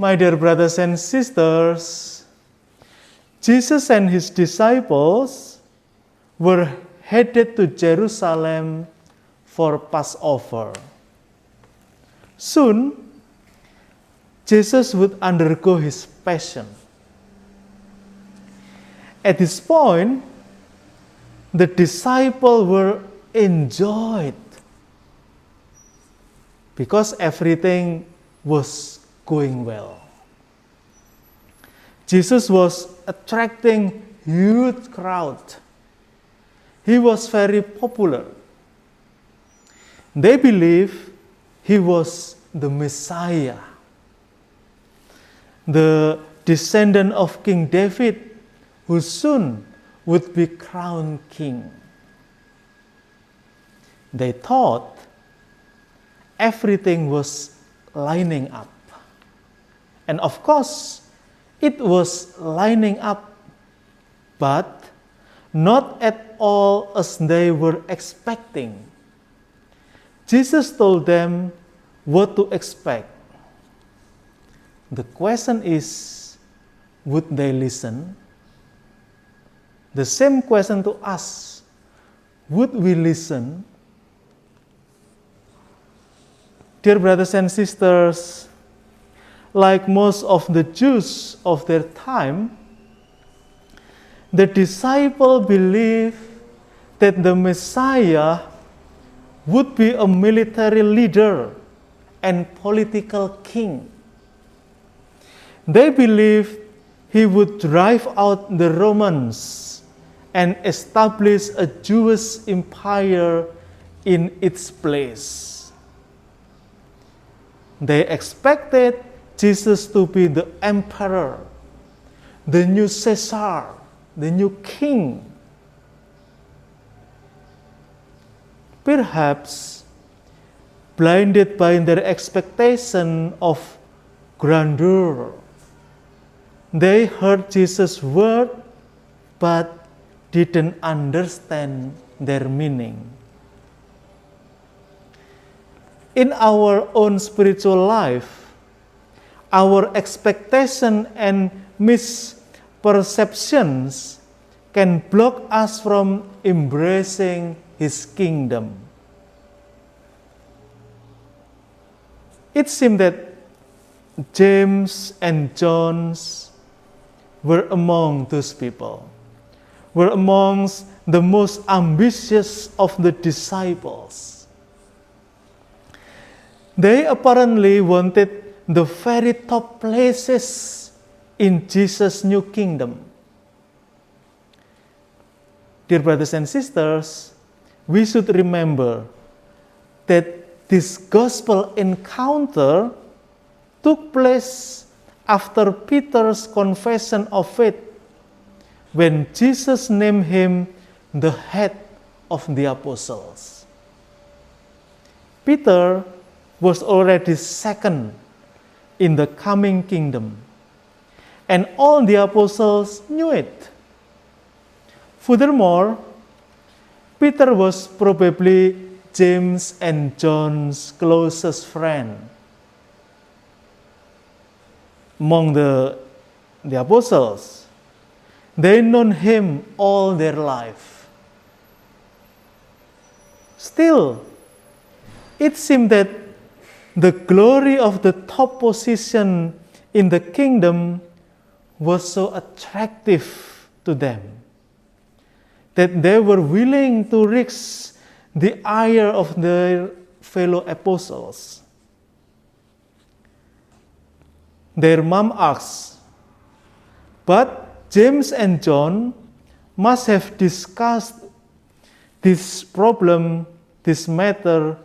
My dear brothers and sisters, Jesus and his disciples were headed to Jerusalem for Passover. Soon, Jesus would undergo his passion. At this point, the disciples were enjoyed because everything was going well. Jesus was attracting huge crowd. He was very popular. They believed he was the Messiah, the descendant of King David, who soon would be crowned king. They thought everything was lining up. And of course, it was lining up, but not at all as they were expecting. Jesus told them what to expect. The question is, would they listen? The same question to us, would we listen? Dear brothers and sisters, like most of the Jews of their time, the disciples believed that the Messiah would be a military leader and political king. They believed he would drive out the Romans and establish a Jewish empire in its place. They expected Jesus to be the emperor, the new Caesar, the new king. Perhaps blinded by their expectation of grandeur, they heard Jesus' word but didn't understand their meaning. In our own spiritual life, our expectation and misperceptions can block us from embracing his kingdom. It seemed that James and John were among those people, were amongst the most ambitious of the disciples. They apparently wanted the very top places in Jesus' new kingdom. Dear brothers and sisters, we should remember that this gospel encounter took place after Peter's confession of faith, when Jesus named him the head of the apostles. Peter was already second in the coming kingdom, and all the apostles knew it. Furthermore, Peter was probably James and John's closest friend. Among the apostles, they known him all their life. Still, it seemed that the glory of the top position in the kingdom was so attractive to them that they were willing to risk the ire of their fellow apostles. Their mom asked, but James and John must have discussed this problem, this matter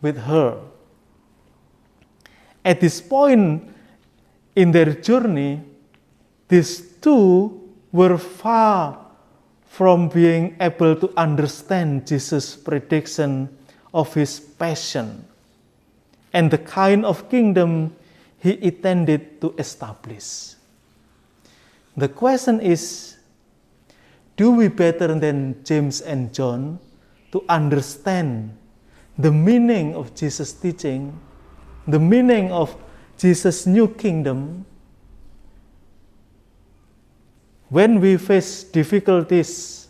with her. At this point in their journey, these two were far from being able to understand Jesus' prediction of his passion and the kind of kingdom he intended to establish. The question is, do we better than James and John to understand the meaning of Jesus' teaching, the meaning of Jesus' new kingdom, when we face difficulties,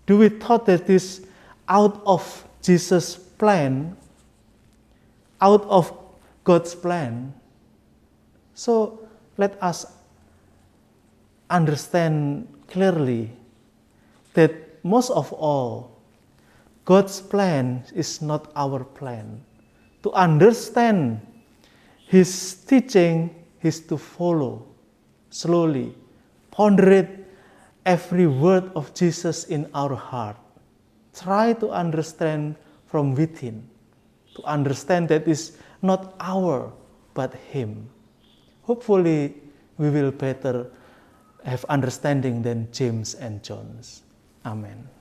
do we thought that this out of Jesus' plan, out of God's plan? So let us understand clearly that most of all, God's plan is not our plan. To understand His teaching is to follow slowly, ponderate every word of Jesus in our heart. Try to understand from within, to understand that is not our, but Him. Hopefully, we will better have understanding than James and John. Amen.